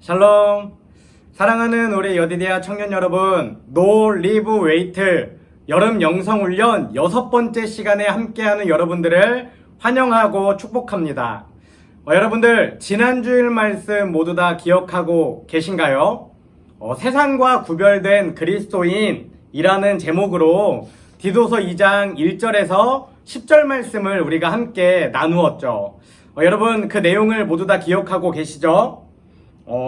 샬롬. 사랑하는 우리 여디디아 청년 여러분, No Live Wait 여름 영성훈련 6번째 시간에 함께하는 여러분들을 환영하고 축복합니다. 여러분들 지난주일 말씀 모두 다 기억하고 계신가요? 세상과 구별된 그리스도인이라는 제목으로 디도서 2장 1절에서 10절 말씀을 우리가 함께 나누었죠. 여러분 그 내용을 모두 다 기억하고 계시죠?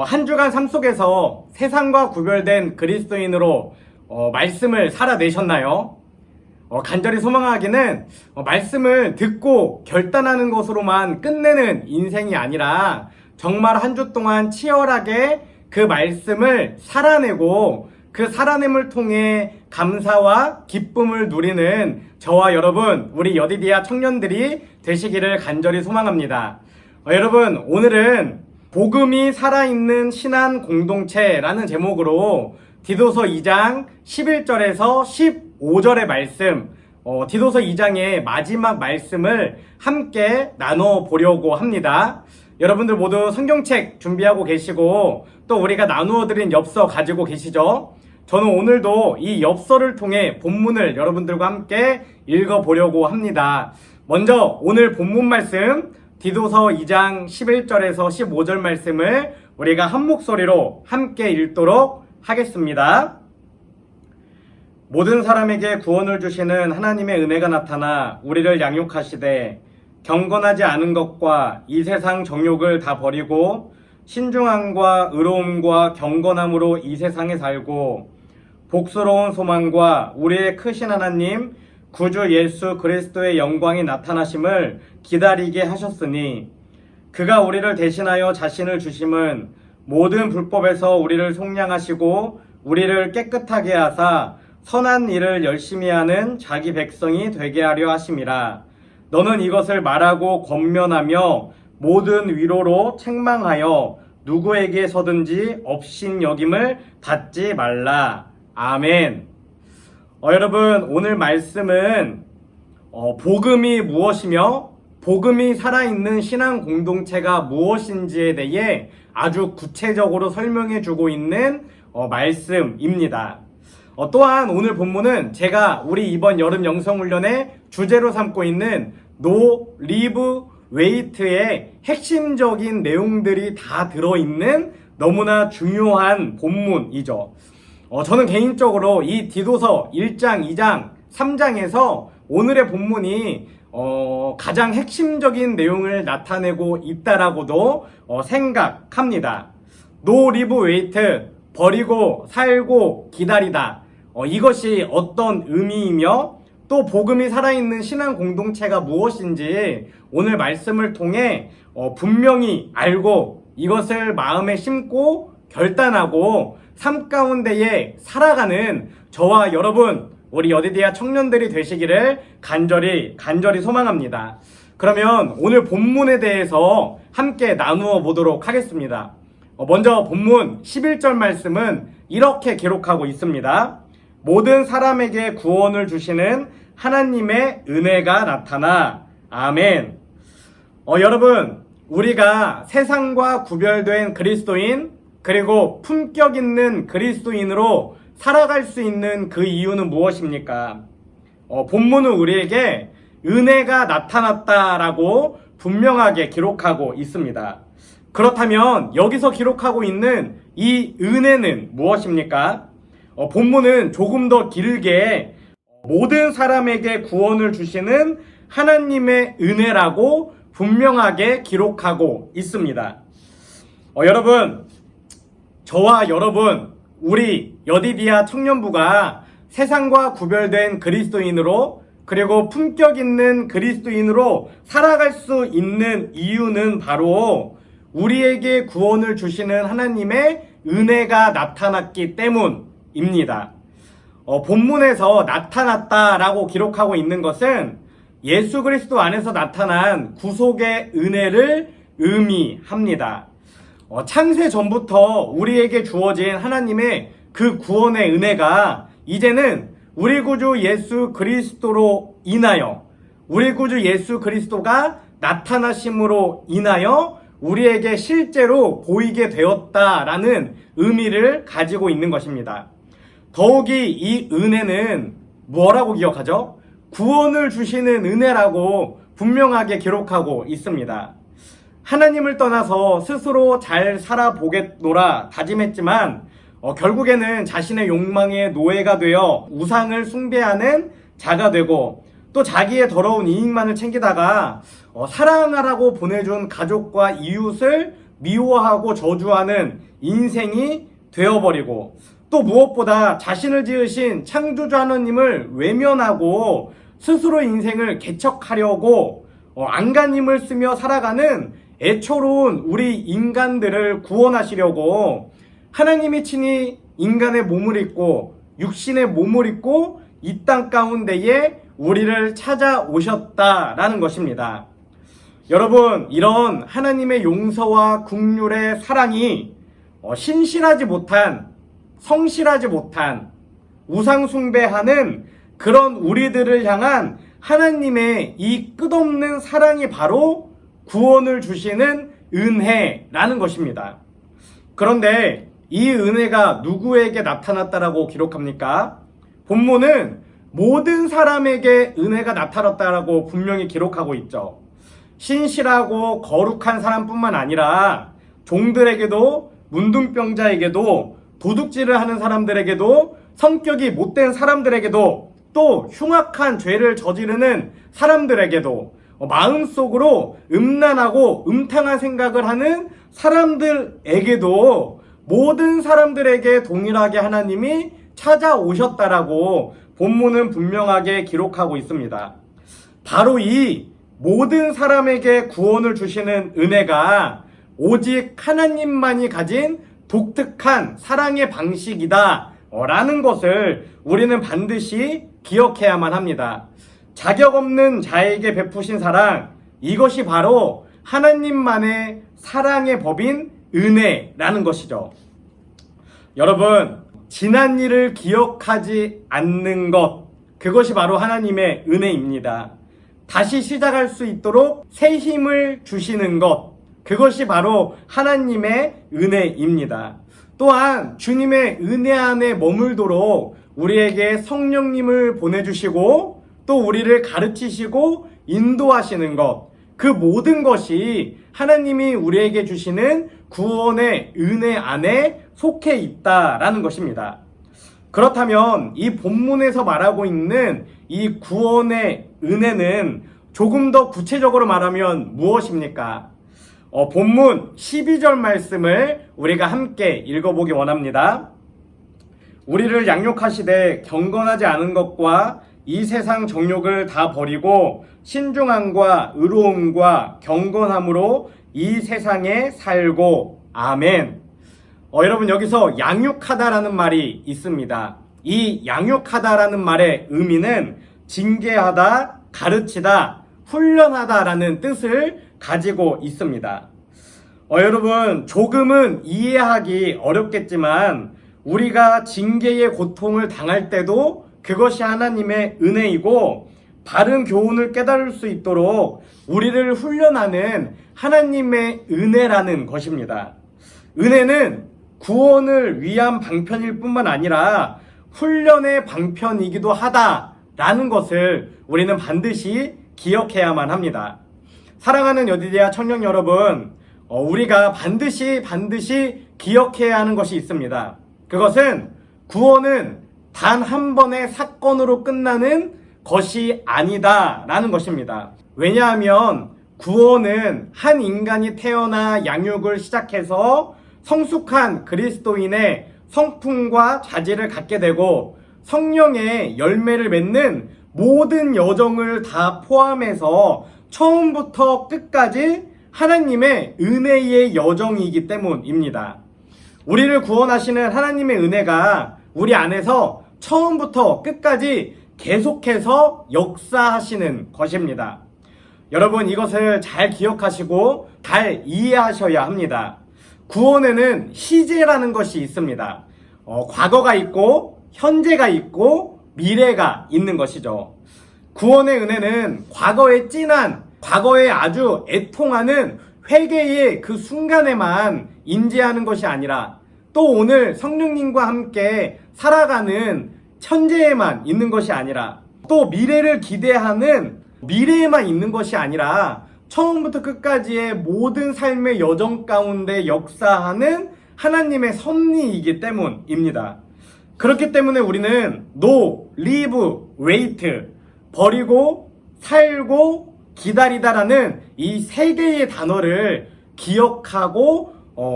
한 주간 삶 속에서 세상과 구별된 그리스도인으로 말씀을 살아내셨나요? 간절히 소망하기는 말씀을 듣고 결단하는 것으로만 끝내는 인생이 아니라 정말 한 주 동안 치열하게 그 말씀을 살아내고 그 살아냄을 통해 감사와 기쁨을 누리는 저와 여러분, 우리 여디디아 청년들이 되시기를 간절히 소망합니다. 여러분, 오늘은 복음이 살아있는 신앙 공동체라는 제목으로 디도서 2장 11절에서 15절의 말씀, 디도서 2장의 마지막 말씀을 함께 나눠보려고 합니다. 여러분들 모두 성경책 준비하고 계시고 또 우리가 나누어드린 엽서 가지고 계시죠? 저는 오늘도 이 엽서를 통해 본문을 여러분들과 함께 읽어보려고 합니다. 먼저 오늘 본문 말씀 디도서 2장 11절에서 15절 말씀을 우리가 한 목소리로 함께 읽도록 하겠습니다. 모든 사람에게 구원을 주시는 하나님의 은혜가 나타나 우리를 양육하시되 경건하지 않은 것과 이 세상 정욕을 다 버리고 신중함과 의로움과 경건함으로 이 세상에 살고 복스러운 소망과 우리의 크신 하나님 구주 예수 그리스도의 영광이 나타나심을 기다리게 하셨으니 그가 우리를 대신하여 자신을 주심은 모든 불법에서 우리를 속량하시고 우리를 깨끗하게 하사 선한 일을 열심히 하는 자기 백성이 되게 하려 하심이라. 너는 이것을 말하고 권면하며 모든 위로로 책망하여 누구에게서든지 업신여김을 받지 말라. 아멘. 여러분 오늘 말씀은 복음이 무엇이며 복음이 살아있는 신앙 공동체가 무엇인지에 대해 아주 구체적으로 설명해 주고 있는 말씀입니다. 또한 오늘 본문은 제가 우리 이번 여름 영성훈련의 주제로 삼고 있는 No Live Wait의 핵심적인 내용들이 다 들어있는 너무나 중요한 본문이죠. 저는 개인적으로 이 디도서 1장, 2장, 3장에서 오늘의 본문이 가장 핵심적인 내용을 나타내고 있다라고도 생각합니다. No live wait, 버리고 살고 기다리다. 이것이 어떤 의미이며 또 복음이 살아있는 신앙 공동체가 무엇인지 오늘 말씀을 통해 분명히 알고 이것을 마음에 심고 결단하고 삶 가운데에 살아가는 저와 여러분 우리 여디디아 청년들이 되시기를 간절히 소망합니다. 그러면 오늘 본문에 대해서 함께 나누어 보도록 하겠습니다. 먼저 본문 11절 말씀은 이렇게 기록하고 있습니다. 모든 사람에게 구원을 주시는 하나님의 은혜가 나타나 아멘. 여러분 우리가 세상과 구별된 그리스도인 그리고 품격 있는 그리스도인으로 살아갈 수 있는 그 이유는 무엇입니까? 본문은 우리에게 은혜가 나타났다라고 분명하게 기록하고 있습니다. 그렇다면 여기서 기록하고 있는 이 은혜는 무엇입니까? 본문은 조금 더 길게 모든 사람에게 구원을 주시는 하나님의 은혜라고 분명하게 기록하고 있습니다. 여러분 저와 여러분 우리 여디디아 청년부가 세상과 구별된 그리스도인으로 그리고 품격 있는 그리스도인으로 살아갈 수 있는 이유는 바로 우리에게 구원을 주시는 하나님의 은혜가 나타났기 때문입니다. 본문에서 나타났다라고 기록하고 있는 것은 예수 그리스도 안에서 나타난 구속의 은혜를 의미합니다. 창세 전부터 우리에게 주어진 하나님의 그 구원의 은혜가 이제는 우리 구주 예수 그리스도로 인하여, 우리 구주 예수 그리스도가 나타나심으로 인하여 우리에게 실제로 보이게 되었다라는 의미를 가지고 있는 것입니다. 더욱이 이 은혜는 뭐라고 기억하죠? 구원을 주시는 은혜라고 분명하게 기록하고 있습니다. 하나님을 떠나서 스스로 잘 살아보겠노라 다짐했지만 결국에는 자신의 욕망의 노예가 되어 우상을 숭배하는 자가 되고, 또 자기의 더러운 이익만을 챙기다가 사랑하라고 보내준 가족과 이웃을 미워하고 저주하는 인생이 되어버리고, 또 무엇보다 자신을 지으신 창조주 하나님을 외면하고 스스로 인생을 개척하려고 안간힘을 쓰며 살아가는 애초로운 우리 인간들을 구원하시려고 하나님이 친히 인간의 몸을 입고 육신의 몸을 입고 이 땅 가운데에 우리를 찾아오셨다라는 것입니다. 여러분, 이런 하나님의 용서와 긍휼의 사랑이 신실하지 못한, 성실하지 못한, 우상 숭배하는 그런 우리들을 향한 하나님의 이 끝없는 사랑이 바로 구원을 주시는 은혜라는 것입니다. 그런데 이 은혜가 누구에게 나타났다라고 기록합니까? 본문은 모든 사람에게 은혜가 나타났다라고 분명히 기록하고 있죠. 신실하고 거룩한 사람뿐만 아니라 종들에게도, 문둥병자에게도, 도둑질을 하는 사람들에게도, 성격이 못된 사람들에게도, 또 흉악한 죄를 저지르는 사람들에게도, 마음속으로 음란하고 음탕한 생각을 하는 사람들에게도 모든 사람들에게 동일하게 하나님이 찾아오셨다라고 본문은 분명하게 기록하고 있습니다. 바로 이 모든 사람에게 구원을 주시는 은혜가 오직 하나님만이 가진 독특한 사랑의 방식이다 라는 것을 우리는 반드시 기억해야만 합니다. 자격 없는 자에게 베푸신 사랑, 이것이 바로 하나님만의 사랑의 법인 은혜라는 것이죠. 여러분, 지난 일을 기억하지 않는 것, 그것이 바로 하나님의 은혜입니다. 다시 시작할 수 있도록 새 힘을 주시는 것, 그것이 바로 하나님의 은혜입니다. 또한 주님의 은혜 안에 머물도록 우리에게 성령님을 보내주시고 또 우리를 가르치시고 인도하시는 것, 그 모든 것이 하나님이 우리에게 주시는 구원의 은혜 안에 속해 있다라는 것입니다. 그렇다면 이 본문에서 말하고 있는 이 구원의 은혜는 조금 더 구체적으로 말하면 무엇입니까? 본문 12절 말씀을 우리가 함께 읽어보기 원합니다. 우리를 양육하시되 경건하지 않은 것과 이 세상 정욕을 다 버리고 신중함과 의로움과 경건함으로 이 세상에 살고. 아멘. 여러분, 여기서 양육하다라는 말이 있습니다. 이 양육하다라는 말의 의미는 징계하다, 가르치다, 훈련하다라는 뜻을 가지고 있습니다. 여러분, 조금은 이해하기 어렵겠지만 우리가 징계의 고통을 당할 때도 그것이 하나님의 은혜이고, 바른 교훈을 깨달을 수 있도록 우리를 훈련하는 하나님의 은혜라는 것입니다. 은혜는 구원을 위한 방편일 뿐만 아니라 훈련의 방편이기도 하다라는 것을 우리는 반드시 기억해야만 합니다. 사랑하는 여디디아 청년 여러분, 우리가 반드시 기억해야 하는 것이 있습니다. 그것은 구원은 단 한 번의 사건으로 끝나는 것이 아니다라는 것입니다. 왜냐하면 구원은 한 인간이 태어나 양육을 시작해서 성숙한 그리스도인의 성품과 자질을 갖게 되고 성령의 열매를 맺는 모든 여정을 다 포함해서 처음부터 끝까지 하나님의 은혜의 여정이기 때문입니다. 우리를 구원하시는 하나님의 은혜가 우리 안에서 처음부터 끝까지 계속해서 역사하시는 것입니다. 여러분 이것을 잘 기억하시고 잘 이해하셔야 합니다. 구원에는 시제라는 것이 있습니다. 과거가 있고 현재가 있고 미래가 있는 것이죠. 구원의 은혜는 과거에 찐한, 과거에 아주 애통하는 회개의 그 순간에만 인지하는 것이 아니라 또 오늘 성령님과 함께 살아가는 현재에만 있는 것이 아니라 또 미래를 기대하는 미래에만 있는 것이 아니라 처음부터 끝까지의 모든 삶의 여정 가운데 역사하는 하나님의 섭리이기 때문입니다. 그렇기 때문에 우리는 no, live, wait, 버리고, 살고, 기다리다라는 이 세 개의 단어를 기억하고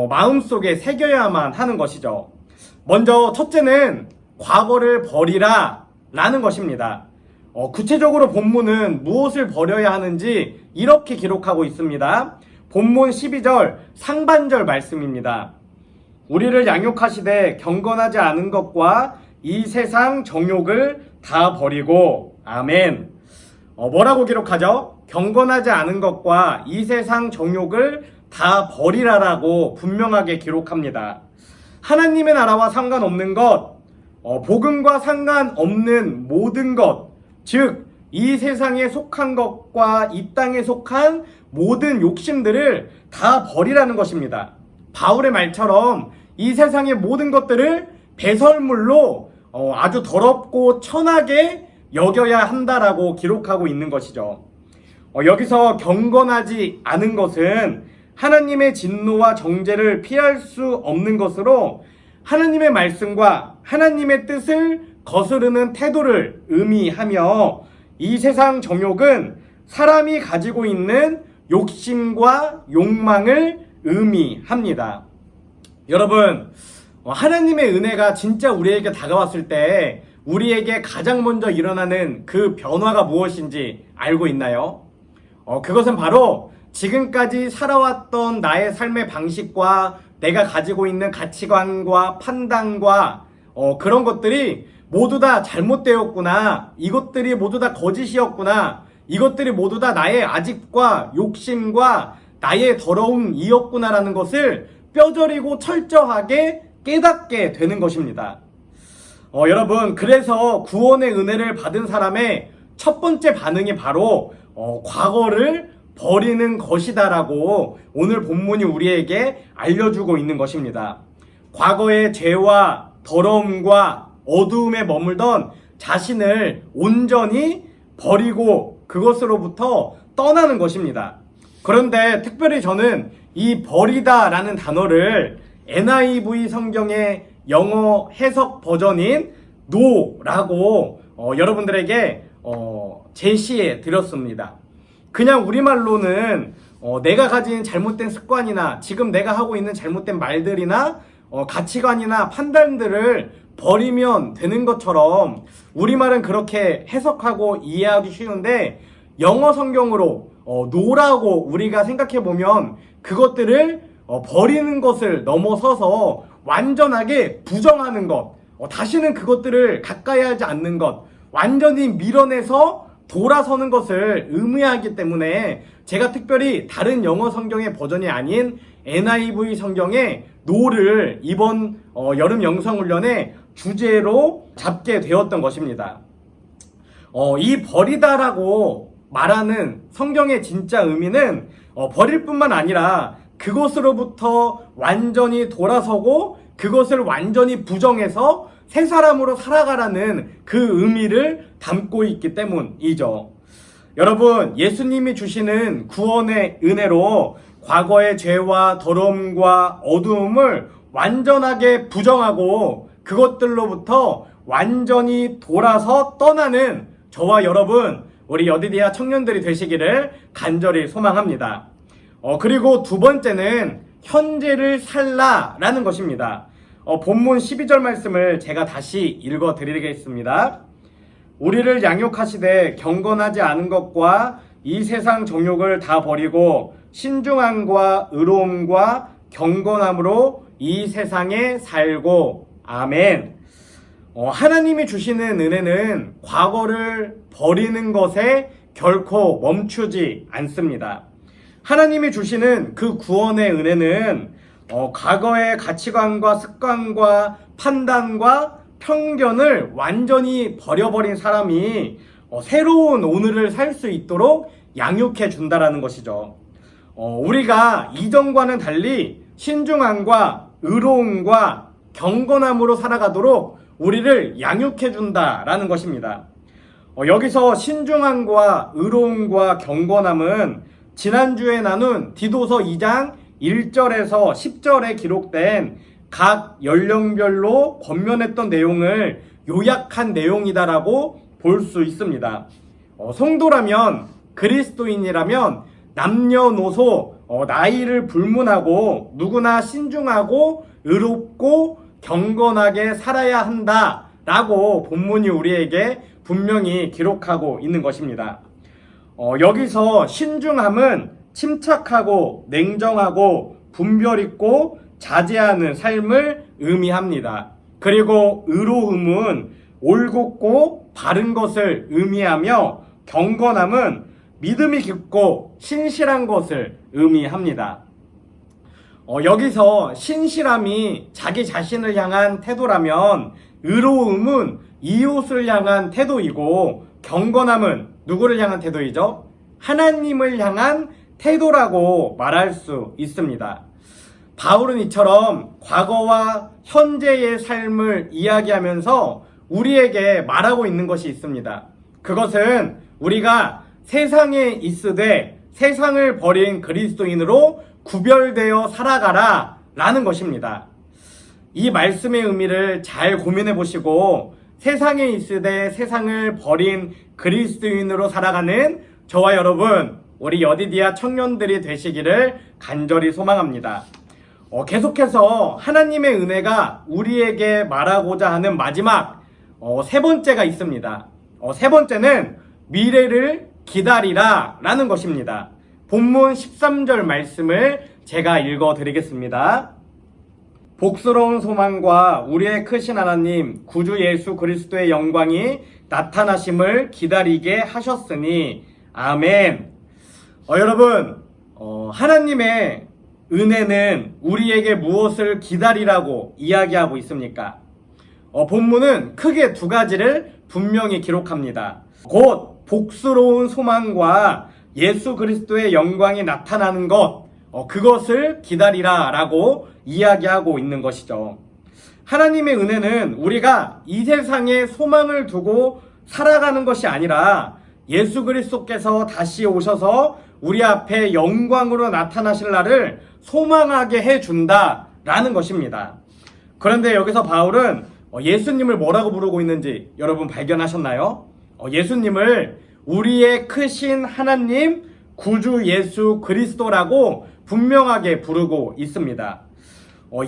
마음속에 새겨야만 하는 것이죠. 먼저 첫째는 과거를 버리라 라는 것입니다. 구체적으로 본문은 무엇을 버려야 하는지 이렇게 기록하고 있습니다. 본문 12절 상반절 말씀입니다. 우리를 양육하시되 경건하지 않은 것과 이 세상 정욕을 다 버리고 아멘. 뭐라고 기록하죠? 경건하지 않은 것과 이 세상 정욕을 다 버리라라고 분명하게 기록합니다. 하나님의 나라와 상관없는 것, 복음과 상관없는 모든 것, 즉 이 세상에 속한 것과 이 땅에 속한 모든 욕심들을 다 버리라는 것입니다. 바울의 말처럼 이 세상의 모든 것들을 배설물로 아주 더럽고 천하게 여겨야 한다라고 기록하고 있는 것이죠. 여기서 경건하지 않은 것은 하나님의 진노와 정죄를 피할 수 없는 것으로 하나님의 말씀과 하나님의 뜻을 거스르는 태도를 의미하며 이 세상 정욕은 사람이 가지고 있는 욕심과 욕망을 의미합니다. 여러분, 하나님의 은혜가 진짜 우리에게 다가왔을 때 우리에게 가장 먼저 일어나는 그 변화가 무엇인지 알고 있나요? 그것은 바로 지금까지 살아왔던 나의 삶의 방식과 내가 가지고 있는 가치관과 판단과 그런 것들이 모두 다 잘못되었구나. 이것들이 모두 다 거짓이었구나. 이것들이 모두 다 나의 아집과 욕심과 나의 더러움이었구나라는 것을 뼈저리고 철저하게 깨닫게 되는 것입니다. 여러분, 그래서 구원의 은혜를 받은 사람의 첫 번째 반응이 바로 과거를 버리는 것이다라고 오늘 본문이 우리에게 알려주고 있는 것입니다. 과거의 죄와 더러움과 어두움에 머물던 자신을 온전히 버리고 그것으로부터 떠나는 것입니다. 그런데 특별히 저는 이 버리다라는 단어를 NIV 성경의 영어 해석 버전인 no라고 여러분들에게 제시해 드렸습니다. 그냥 우리말로는 내가 가진 잘못된 습관이나 지금 내가 하고 있는 잘못된 말들이나 가치관이나 판단들을 버리면 되는 것처럼 우리말은 그렇게 해석하고 이해하기 쉬운데 영어 성경으로 no라고 우리가 생각해보면 그것들을 버리는 것을 넘어서서 완전하게 부정하는 것, 다시는 그것들을 가까이 하지 않는 것, 완전히 밀어내서 돌아서는 것을 의미하기 때문에 제가 특별히 다른 영어 성경의 버전이 아닌 NIV 성경의 no를 이번 여름 영성훈련의 주제로 잡게 되었던 것입니다. 이 버리다라고 말하는 성경의 진짜 의미는 버릴 뿐만 아니라 그것으로부터 완전히 돌아서고 그것을 완전히 부정해서 새 사람으로 살아가라는 그 의미를 담고 있기 때문이죠. 여러분, 예수님이 주시는 구원의 은혜로 과거의 죄와 더러움과 어두움을 완전하게 부정하고 그것들로부터 완전히 돌아서 떠나는 저와 여러분, 우리 여디디아 청년들이 되시기를 간절히 소망합니다. 그리고 두 번째는 현재를 살라라는 것입니다. 본문 12절 말씀을 제가 다시 읽어 드리겠습니다. 우리를 양육하시되 경건하지 않은 것과 이 세상 정욕을 다 버리고 신중함과 의로움과 경건함으로 이 세상에 살고 아멘. 하나님이 주시는 은혜는 과거를 버리는 것에 결코 멈추지 않습니다. 하나님이 주시는 그 구원의 은혜는 과거의 가치관과 습관과 판단과 편견을 완전히 버려버린 사람이 새로운 오늘을 살 수 있도록 양육해 준다라는 것이죠. 우리가 이전과는 달리 신중함과 의로움과 경건함으로 살아가도록 우리를 양육해 준다라는 것입니다. 여기서 신중함과 의로움과 경건함은 지난주에 나눈 디도서 2장 1절에서 10절에 기록된 각 연령별로 권면했던 내용을 요약한 내용이다라고 볼 수 있습니다. 성도라면, 그리스도인이라면 남녀노소 나이를 불문하고 누구나 신중하고 의롭고 경건하게 살아야 한다라고 본문이 우리에게 분명히 기록하고 있는 것입니다. 여기서 신중함은 침착하고 냉정하고 분별 있고 자제하는 삶을 의미합니다. 그리고 의로움은 올곧고 바른 것을 의미하며 경건함은 믿음이 깊고 신실한 것을 의미합니다. 여기서 신실함이 자기 자신을 향한 태도라면 의로움은 이웃을 향한 태도이고 경건함은 누구를 향한 태도이죠? 하나님을 향한 태도라고 말할 수 있습니다. 바울은 이처럼 과거와 현재의 삶을 이야기하면서 우리에게 말하고 있는 것이 있습니다. 그것은 우리가 세상에 있으되 세상을 버린 그리스도인으로 구별되어 살아가라 라는 것입니다. 이 말씀의 의미를 잘 고민해 보시고 세상에 있으되 세상을 버린 그리스도인으로 살아가는 저와 여러분, 우리 여디디아 청년들이 되시기를 간절히 소망합니다. 계속해서 하나님의 은혜가 우리에게 말하고자 하는 마지막 세 번째가 있습니다. 세 번째는 미래를 기다리라 라는 것입니다. 본문 13절 말씀을 제가 읽어 드리겠습니다. 복스러운 소망과 우리의 크신 하나님 구주 예수 그리스도의 영광이 나타나심을 기다리게 하셨으니 아멘. 여러분, 하나님의 은혜는 우리에게 무엇을 기다리라고 이야기하고 있습니까? 본문은 크게 두 가지를 분명히 기록합니다. 곧 복스러운 소망과 예수 그리스도의 영광이 나타나는 것, 그것을 기다리라 라고 이야기하고 있는 것이죠. 하나님의 은혜는 우리가 이 세상에 소망을 두고 살아가는 것이 아니라 예수 그리스도께서 다시 오셔서 우리 앞에 영광으로 나타나실 날을 소망하게 해준다라는 것입니다. 그런데 여기서 바울은 예수님을 뭐라고 부르고 있는지 여러분 발견하셨나요? 예수님을 우리의 크신 하나님 구주 예수 그리스도라고 분명하게 부르고 있습니다.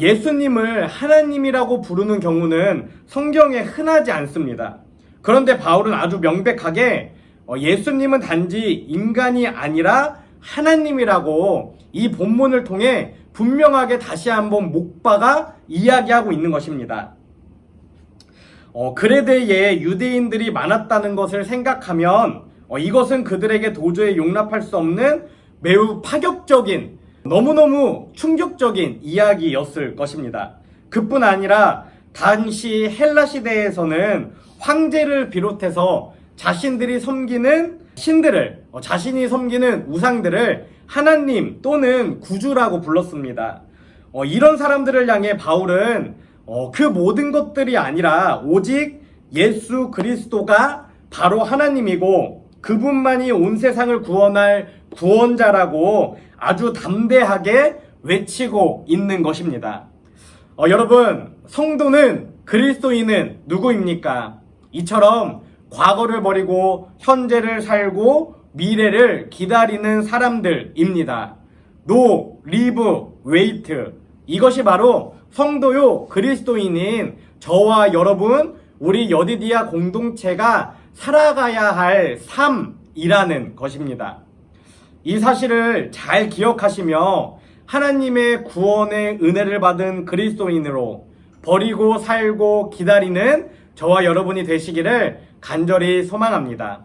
예수님을 하나님이라고 부르는 경우는 성경에 흔하지 않습니다. 그런데 바울은 아주 명백하게 예수님은 단지 인간이 아니라 하나님이라고 이 본문을 통해 분명하게 다시 한번 목박아 이야기하고 있는 것입니다. 그레데에 유대인들이 많았다는 것을 생각하면 이것은 그들에게 도저히 용납할 수 없는 매우 파격적인, 너무너무 충격적인 이야기였을 것입니다. 그뿐 아니라 당시 헬라 시대에서는 황제를 비롯해서 자신들이 섬기는 신들을, 자신이 섬기는 우상들을 하나님 또는 구주라고 불렀습니다. 이런 사람들을 향해 바울은 그 모든 것들이 아니라 오직 예수 그리스도가 바로 하나님이고 그분만이 온 세상을 구원할 구원자라고 아주 담대하게 외치고 있는 것입니다. 여러분, 성도는, 그리스도인은 누구입니까? 이처럼 과거를 버리고 현재를 살고 미래를 기다리는 사람들입니다. No, live, wait. 이것이 바로 성도요 그리스도인인 저와 여러분, 우리 여디디아 공동체가 살아가야 할 삶이라는 것입니다. 이 사실을 잘 기억하시며 하나님의 구원의 은혜를 받은 그리스도인으로 버리고 살고 기다리는 저와 여러분이 되시기를 간절히 소망합니다.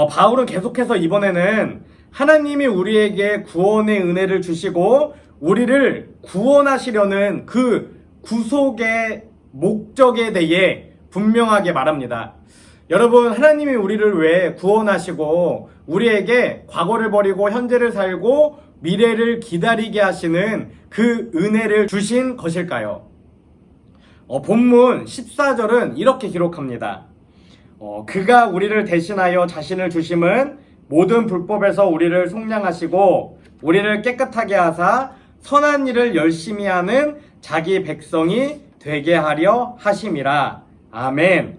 바울은 계속해서 이번에는 하나님이 우리에게 구원의 은혜를 주시고 우리를 구원하시려는 그 구속의 목적에 대해 분명하게 말합니다. 여러분, 하나님이 우리를 왜 구원하시고 우리에게 과거를 버리고 현재를 살고 미래를 기다리게 하시는 그 은혜를 주신 것일까요? 본문 14절은 이렇게 기록합니다. 그가 우리를 대신하여 자신을 주심은 모든 불법에서 우리를 속량하시고 우리를 깨끗하게 하사 선한 일을 열심히 하는 자기 백성이 되게 하려 하심이라. 아멘.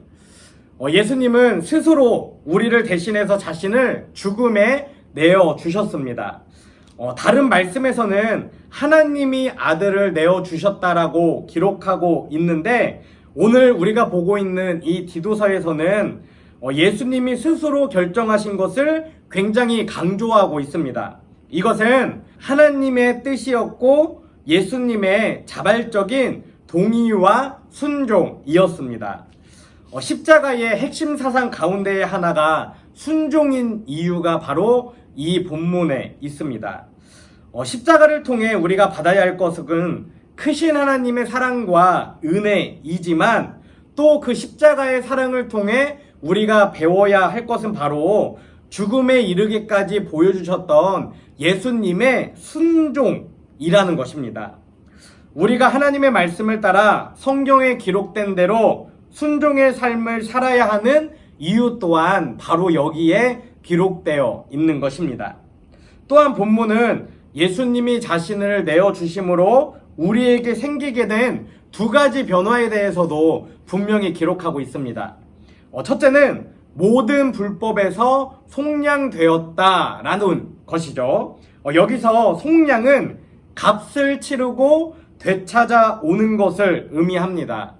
예수님은 스스로 우리를 대신해서 자신을 죽음에 내어 주셨습니다. 다른 말씀에서는 하나님이 아들을 내어 주셨다라고 기록하고 있는데, 오늘 우리가 보고 있는 이 디도서에서는 예수님이 스스로 결정하신 것을 굉장히 강조하고 있습니다. 이것은 하나님의 뜻이었고 예수님의 자발적인 동의와 순종이었습니다. 십자가의 핵심 사상 가운데의 하나가 순종인 이유가 바로 이 본문에 있습니다. 십자가를 통해 우리가 받아야 할 것은 크신 하나님의 사랑과 은혜이지만 또 그 십자가의 사랑을 통해 우리가 배워야 할 것은 바로 죽음에 이르기까지 보여주셨던 예수님의 순종이라는 것입니다. 우리가 하나님의 말씀을 따라 성경에 기록된 대로 순종의 삶을 살아야 하는 이유 또한 바로 여기에 기록되어 있는 것입니다. 또한 본문은 예수님이 자신을 내어주심으로 우리에게 생기게 된 두 가지 변화에 대해서도 분명히 기록하고 있습니다. 첫째는 모든 불법에서 속량되었다라는 것이죠. 여기서 속량은 값을 치르고 되찾아오는 것을 의미합니다.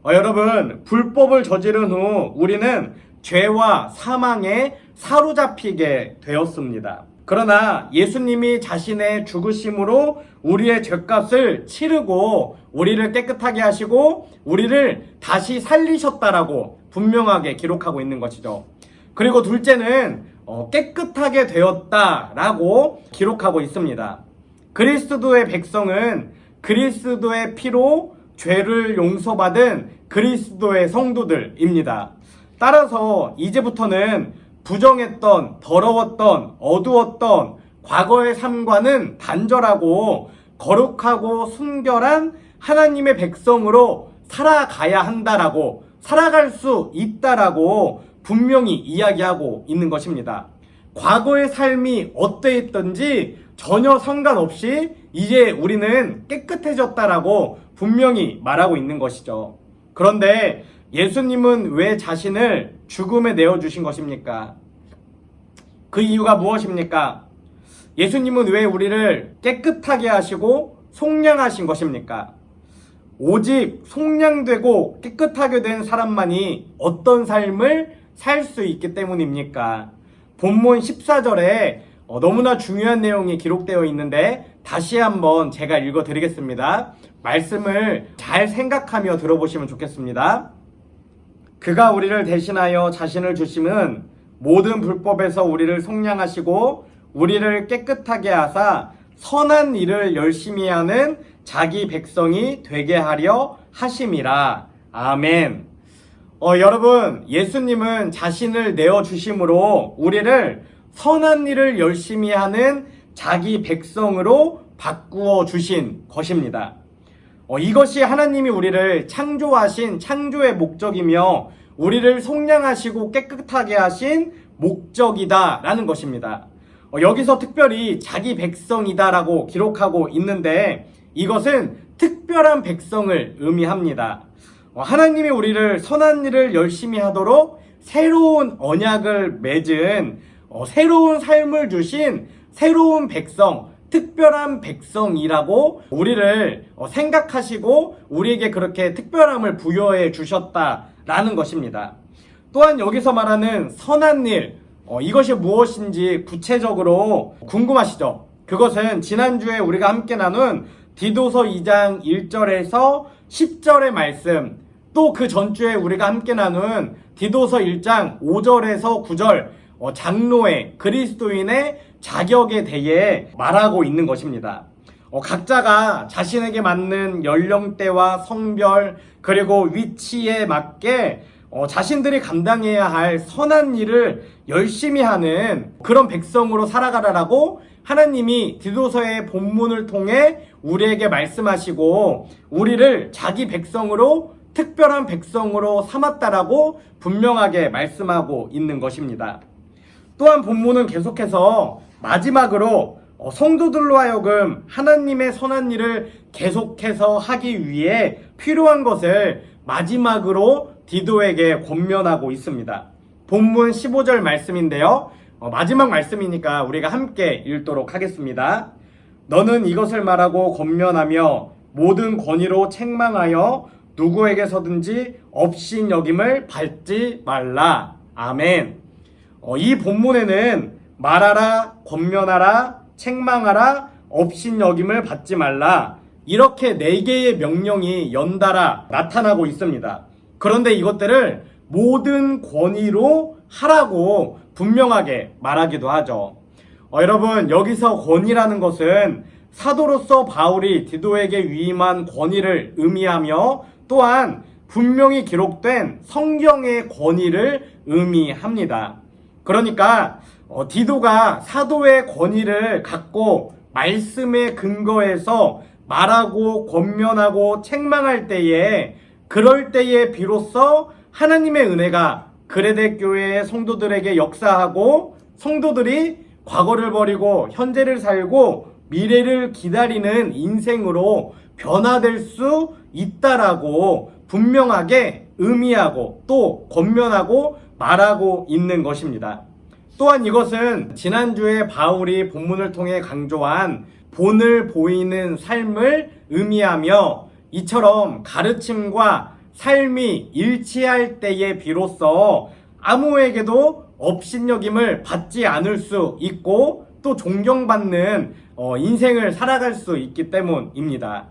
여러분, 불법을 저지른 후 우리는 죄와 사망에 사로잡히게 되었습니다. 그러나 예수님이 자신의 죽으심으로 우리의 죄값을 치르고 우리를 깨끗하게 하시고 우리를 다시 살리셨다라고 분명하게 기록하고 있는 것이죠. 그리고 둘째는 깨끗하게 되었다라고 기록하고 있습니다. 그리스도의 백성은 그리스도의 피로 죄를 용서받은 그리스도의 성도들입니다. 따라서 이제부터는 부정했던, 더러웠던, 어두웠던 과거의 삶과는 단절하고 거룩하고 순결한 하나님의 백성으로 살아가야 한다라고, 살아갈 수 있다라고 분명히 이야기하고 있는 것입니다. 과거의 삶이 어떠했던지 전혀 상관없이 이제 우리는 깨끗해졌다라고 분명히 말하고 있는 것이죠. 그런데 예수님은 왜 자신을 죽음에 내어주신 것입니까? 그 이유가 무엇입니까? 예수님은 왜 우리를 깨끗하게 하시고 속량하신 것입니까? 오직 속량되고 깨끗하게 된 사람만이 어떤 삶을 살 수 있기 때문입니까? 본문 14절에 너무나 중요한 내용이 기록되어 있는데 다시 한번 제가 읽어드리겠습니다. 말씀을 잘 생각하며 들어보시면 좋겠습니다. 그가 우리를 대신하여 자신을 주심은 모든 불법에서 우리를 속량하시고 우리를 깨끗하게 하사 선한 일을 열심히 하는 자기 백성이 되게 하려 하심이라. 아멘. 여러분, 예수님은 자신을 내어주심으로 우리를 선한 일을 열심히 하는 자기 백성으로 바꾸어 주신 것입니다. 이것이 하나님이 우리를 창조하신 창조의 목적이며 우리를 속량하시고 깨끗하게 하신 목적이다라는 것입니다. 여기서 특별히 자기 백성이다라고 기록하고 있는데 이것은 특별한 백성을 의미합니다. 하나님이 우리를 선한 일을 열심히 하도록 새로운 언약을 맺은 새로운 삶을 주신 새로운 백성, 특별한 백성이라고 우리를 생각하시고 우리에게 그렇게 특별함을 부여해 주셨다라는 것입니다. 또한 여기서 말하는 선한 일, 이것이 무엇인지 구체적으로 궁금하시죠? 그것은 지난주에 우리가 함께 나눈 디도서 2장 1절에서 10절의 말씀, 또 그 전주에 우리가 함께 나눈 디도서 1장 5절에서 9절, 장로의 그리스도인의 자격에 대해 말하고 있는 것입니다. 각자가 자신에게 맞는 연령대와 성별 그리고 위치에 맞게 자신들이 감당해야 할 선한 일을 열심히 하는 그런 백성으로 살아가라라고 하나님이 디도서의 본문을 통해 우리에게 말씀하시고 우리를 자기 백성으로 특별한 백성으로 삼았다라고 분명하게 말씀하고 있는 것입니다. 또한 본문은 계속해서 마지막으로 성도들로 하여금 하나님의 선한 일을 계속해서 하기 위해 필요한 것을 마지막으로 디도에게 권면하고 있습니다. 본문 15절 말씀인데요. 마지막 말씀이니까 우리가 함께 읽도록 하겠습니다. 너는 이것을 말하고 권면하며 모든 권위로 책망하여 누구에게서든지 업신여김을 받지 말라. 아멘. 이 본문에는 말하라, 권면하라, 책망하라, 업신여김을 받지 말라, 이렇게 4개의 명령이 연달아 나타나고 있습니다. 그런데 이것들을 모든 권위로 하라고 분명하게 말하기도 하죠. 여러분, 여기서 권위라는 것은 사도로서 바울이 디도에게 위임한 권위를 의미하며 또한 분명히 기록된 성경의 권위를 의미합니다. 그러니까 디도가 사도의 권위를 갖고 말씀에 근거해서 말하고 권면하고 책망할 때에, 그럴 때에 비로소 하나님의 은혜가 그레데 교회의 성도들에게 역사하고 성도들이 과거를 버리고 현재를 살고 미래를 기다리는 인생으로 변화될 수 있다라고 분명하게 의미하고 또 권면하고 말하고 있는 것입니다. 또한 이것은 지난주에 바울이 본문을 통해 강조한 본을 보이는 삶을 의미하며, 이처럼 가르침과 삶이 일치할 때에 비로소 아무에게도 업신여김을 받지 않을 수 있고 또 존경받는 인생을 살아갈 수 있기 때문입니다.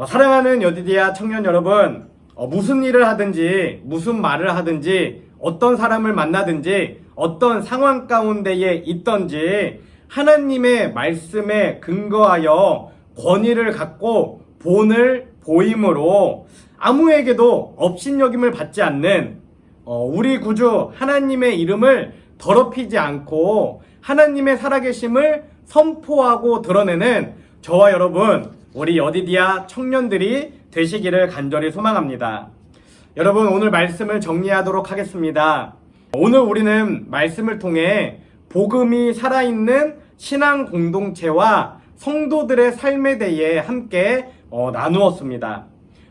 사랑하는 여디디아 청년 여러분, 무슨 일을 하든지 무슨 말을 하든지 어떤 사람을 만나든지 어떤 상황 가운데에 있든지 하나님의 말씀에 근거하여 권위를 갖고 본을 보임으로 아무에게도 업신여김을 받지 않는 우리 구주 하나님의 이름을 더럽히지 않고 하나님의 살아계심을 선포하고 드러내는 저와 여러분, 우리 여디디아 청년들이 되시기를 간절히 소망합니다. 여러분, 오늘 말씀을 정리하도록 하겠습니다. 오늘 우리는 말씀을 통해 복음이 살아있는 신앙 공동체와 성도들의 삶에 대해 함께 나누었습니다.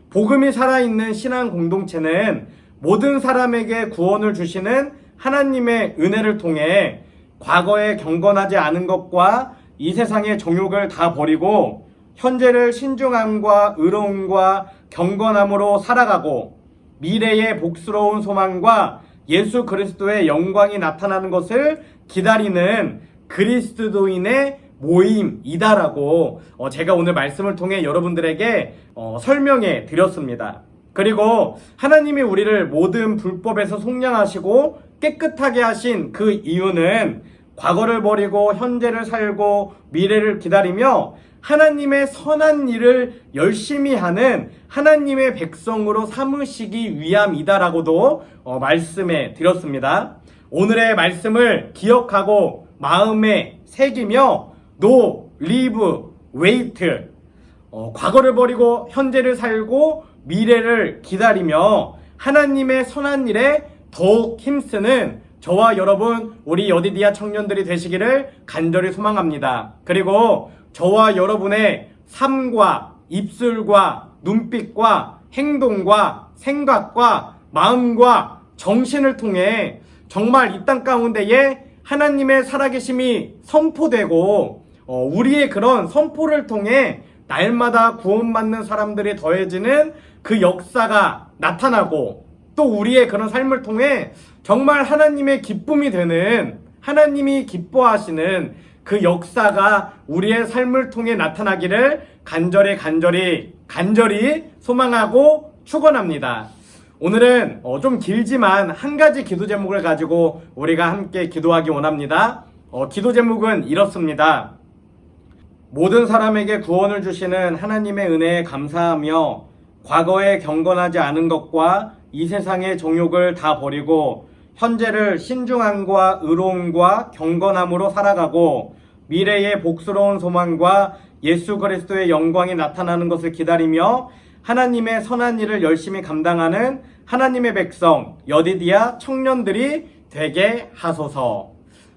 복음이 살아있는 신앙 공동체는 모든 사람에게 구원을 주시는 하나님의 은혜를 통해 과거에 경건하지 않은 것과 이 세상의 정욕을 다 버리고 현재를 신중함과 의로움과 경건함으로 살아가고 미래의 복스러운 소망과 예수 그리스도의 영광이 나타나는 것을 기다리는 그리스도인의 모임이다라고 제가 오늘 말씀을 통해 여러분들에게 설명해 드렸습니다. 그리고 하나님이 우리를 모든 불법에서 속량하시고 깨끗하게 하신 그 이유는 과거를 버리고 현재를 살고 미래를 기다리며 하나님의 선한 일을 열심히 하는 하나님의 백성으로 삼으시기 위함이다라고도 말씀해 드렸습니다. 오늘의 말씀을 기억하고 마음에 새기며 No, live, wait, 과거를 버리고 현재를 살고 미래를 기다리며 하나님의 선한 일에 더욱 힘쓰는 저와 여러분, 우리 여디디아 청년들이 되시기를 간절히 소망합니다. 그리고 저와 여러분의 삶과 입술과 눈빛과 행동과 생각과 마음과 정신을 통해 정말 이 땅 가운데에 하나님의 살아계심이 선포되고 우리의 그런 선포를 통해 날마다 구원받는 사람들이 더해지는 그 역사가 나타나고 또 우리의 그런 삶을 통해 정말 하나님의 기쁨이 되는, 하나님이 기뻐하시는 그 역사가 우리의 삶을 통해 나타나기를 간절히 소망하고 축원합니다. 오늘은 좀 길지만 한 가지 기도 제목을 가지고 우리가 함께 기도하기 원합니다. 기도 제목은 이렇습니다. 모든 사람에게 구원을 주시는 하나님의 은혜에 감사하며 과거에 경건하지 않은 것과 이 세상의 정욕을 다 버리고 현재를 신중함과 의로움과 경건함으로 살아가고 미래의 복스러운 소망과 예수 그리스도의 영광이 나타나는 것을 기다리며 하나님의 선한 일을 열심히 감당하는 하나님의 백성 여디디아 청년들이 되게 하소서.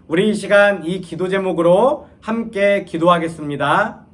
우리 이 시간 이 기도 제목으로 함께 기도하겠습니다.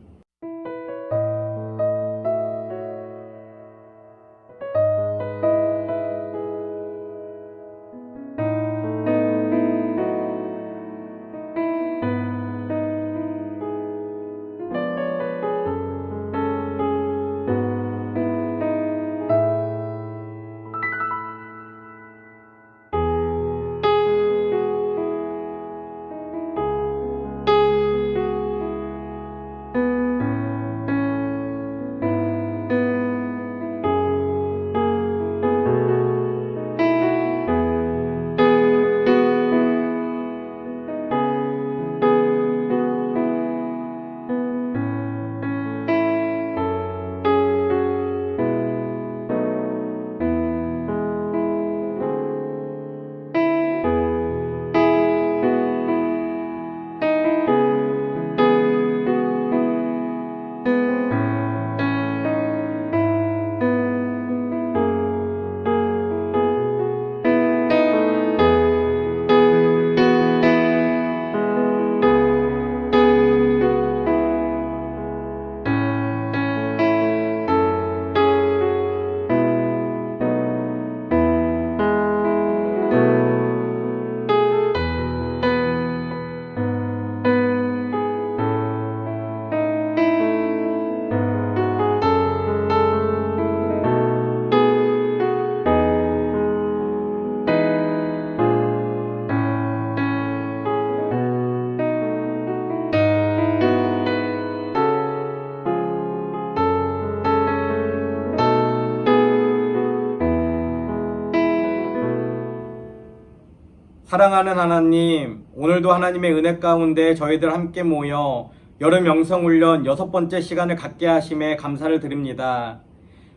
사랑하는 하나님, 오늘도 하나님의 은혜 가운데 저희들 함께 모여 여름 영성훈련 6번째 시간을 갖게 하심에 감사를 드립니다.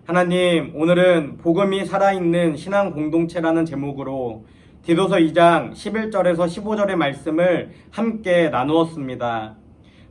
하나님, 오늘은 복음이 살아있는 신앙 공동체라는 제목으로 디도서 2장 11절에서 15절의 말씀을 함께 나누었습니다.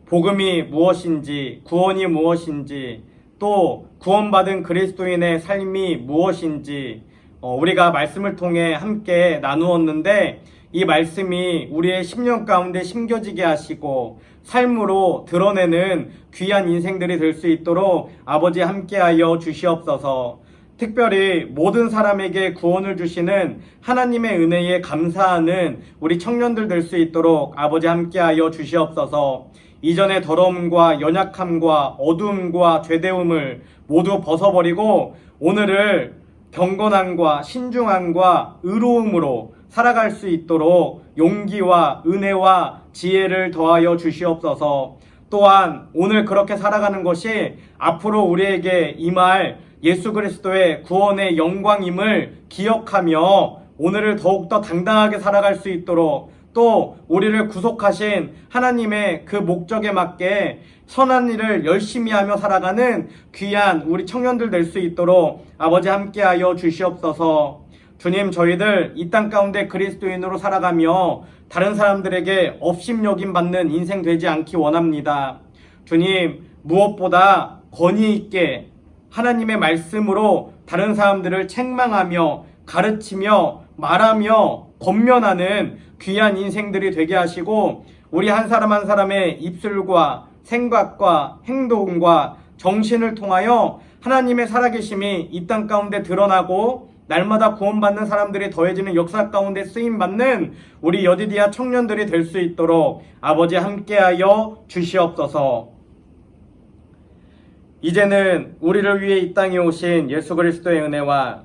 복음이 무엇인지, 구원이 무엇인지, 또 구원받은 그리스도인의 삶이 무엇인지 우리가 말씀을 통해 함께 나누었는데 이 말씀이 우리의 심령 가운데 심겨지게 하시고 삶으로 드러내는 귀한 인생들이 될 수 있도록 아버지 함께하여 주시옵소서. 특별히 모든 사람에게 구원을 주시는 하나님의 은혜에 감사하는 우리 청년들 될 수 있도록 아버지 함께하여 주시옵소서. 이전의 더러움과 연약함과 어두움과 죄대움을 모두 벗어버리고 오늘을 경건함과 신중함과 의로움으로 살아갈 수 있도록 용기와 은혜와 지혜를 더하여 주시옵소서. 또한 오늘 그렇게 살아가는 것이 앞으로 우리에게 임할 예수 그리스도의 구원의 영광임을 기억하며 오늘을 더욱더 당당하게 살아갈 수 있도록 또 우리를 구속하신 하나님의 그 목적에 맞게 선한 일을 열심히 하며 살아가는 귀한 우리 청년들 될 수 있도록 아버지 함께하여 주시옵소서. 주님, 저희들 이 땅 가운데 그리스도인으로 살아가며 다른 사람들에게 업신여김 받는 인생 되지 않기 원합니다. 주님, 무엇보다 권위 있게 하나님의 말씀으로 다른 사람들을 책망하며 가르치며 말하며 권면하는 귀한 인생들이 되게 하시고 우리 한 사람 한 사람의 입술과 생각과 행동과 정신을 통하여 하나님의 살아계심이 이 땅 가운데 드러나고 날마다 구원받는 사람들이 더해지는 역사 가운데 쓰임받는 우리 여디디아 청년들이 될 수 있도록 아버지 함께하여 주시옵소서. 이제는 우리를 위해 이 땅에 오신 예수 그리스도의 은혜와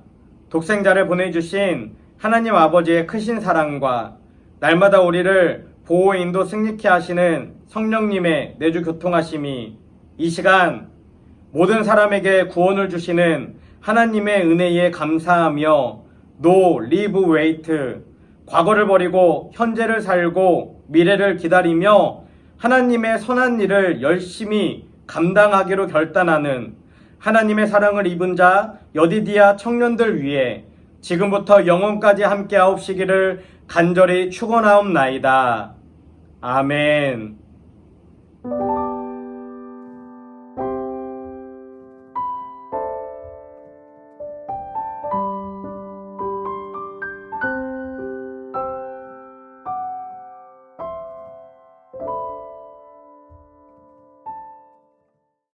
독생자를 보내주신 하나님 아버지의 크신 사랑과 날마다 우리를 보호 인도 승리케 하시는 성령님의 내주 교통하심이 이 시간 모든 사람에게 구원을 주시는 하나님의 은혜에 감사하며 No live wait, 과거를 버리고 현재를 살고 미래를 기다리며 하나님의 선한 일을 열심히 감당하기로 결단하는 하나님의 사랑을 입은 자 여디디아 청년들 위해 지금부터 영원까지 함께하옵시기를 간절히 축원하옵나이다. 아멘.